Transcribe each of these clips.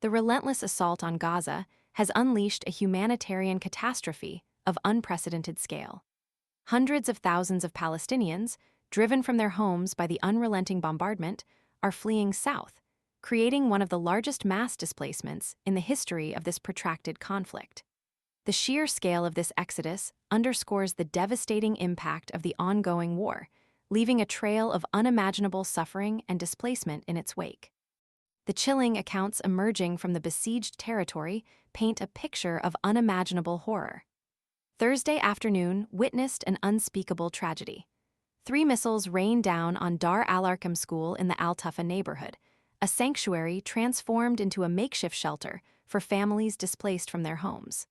The relentless assault on Gaza has unleashed a humanitarian catastrophe of unprecedented scale. Hundreds of thousands of Palestinians, driven from their homes by the unrelenting bombardment, are fleeing south, creating one of the largest mass displacements in the history of this protracted conflict. The sheer scale of this exodus underscores the devastating impact of the ongoing war, leaving a trail of unimaginable suffering and displacement in its wake. The chilling accounts emerging from the besieged territory paint a picture of unimaginable horror. Thursday afternoon witnessed an unspeakable tragedy. 3 missiles rained down on Dar al-Arqam School in the Al-Tufa neighborhood, a sanctuary transformed into a makeshift shelter for families displaced from their homes.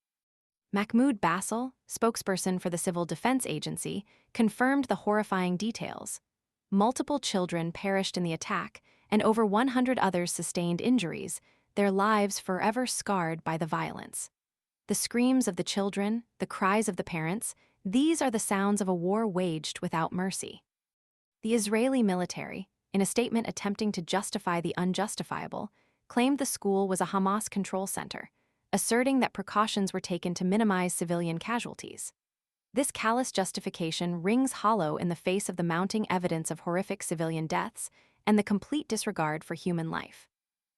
Mahmoud Basil, spokesperson for the Civil Defense Agency, confirmed the horrifying details. Multiple children perished in the attack, and over 100 others sustained injuries, their lives forever scarred by the violence. The screams of the children, the cries of the parents, these are the sounds of a war waged without mercy. The Israeli military, in a statement attempting to justify the unjustifiable, claimed the school was a Hamas control center, asserting that precautions were taken to minimize civilian casualties. This callous justification rings hollow in the face of the mounting evidence of horrific civilian deaths and the complete disregard for human life.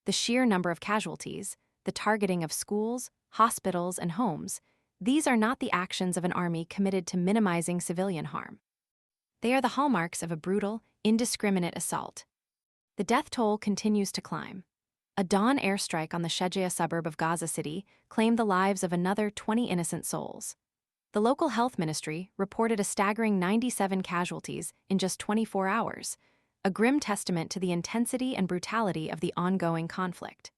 The sheer number of casualties, the targeting of schools, hospitals, and homes, these are not the actions of an army committed to minimizing civilian harm. They are the hallmarks of a brutal, indiscriminate assault. The death toll continues to climb. A dawn airstrike on the Shejaa suburb of Gaza City claimed the lives of another 20 innocent souls. The local health ministry reported a staggering 97 casualties in just 24 hours, a grim testament to the intensity and brutality of the ongoing conflict.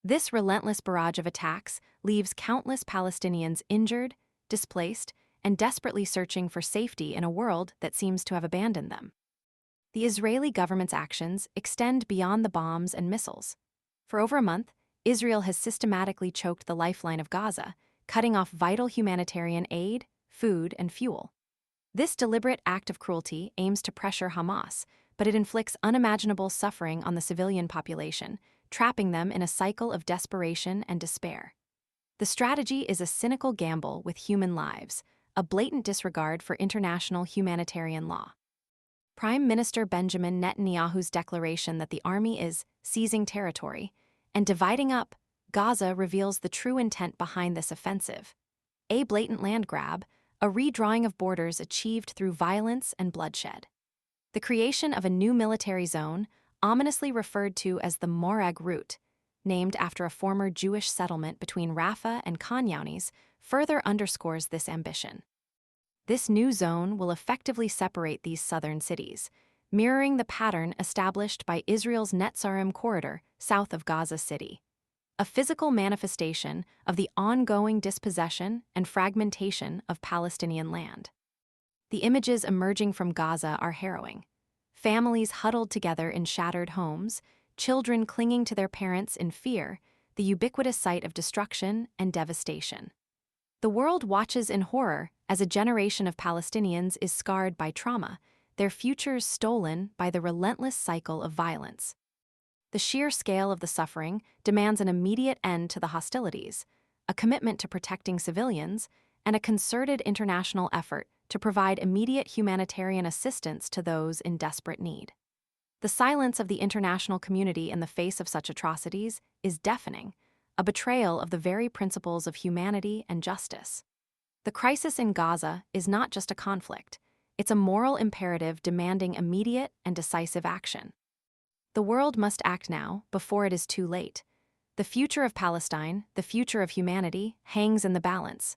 This relentless barrage of attacks leaves countless Palestinians injured, displaced, and desperately searching for safety in a world that seems to have abandoned them. The Israeli government's actions extend beyond the bombs and missiles. For over a month, Israel has systematically choked the lifeline of Gaza, cutting off vital humanitarian aid, food, and fuel. This deliberate act of cruelty aims to pressure Hamas, but it inflicts unimaginable suffering on the civilian population, trapping them in a cycle of desperation and despair. The strategy is a cynical gamble with human lives, a blatant disregard for international humanitarian law. Prime Minister Benjamin Netanyahu's declaration that the army is seizing territory and dividing up Gaza reveals the true intent behind this offensive: a blatant land grab, a redrawing of borders achieved through violence and bloodshed. The creation of a new military zone, ominously referred to as the Morag Route, named after a former Jewish settlement between Rafah and Khan Younis, further underscores this ambition. This new zone will effectively separate these southern cities, mirroring the pattern established by Israel's Netzarim corridor south of Gaza City, a physical manifestation of the ongoing dispossession and fragmentation of Palestinian land. The images emerging from Gaza are harrowing. Families huddled together in shattered homes, children clinging to their parents in fear, the ubiquitous sight of destruction and devastation. The world watches in horror as a generation of Palestinians is scarred by trauma, their futures stolen by the relentless cycle of violence. The sheer scale of the suffering demands an immediate end to the hostilities, a commitment to protecting civilians, and a concerted international effort to provide immediate humanitarian assistance to those in desperate need. The silence of the international community in the face of such atrocities is deafening, a betrayal of the very principles of humanity and justice. The crisis in Gaza is not just a conflict, it's a moral imperative demanding immediate and decisive action. The world must act now, before it is too late. The future of Palestine, the future of humanity, hangs in the balance.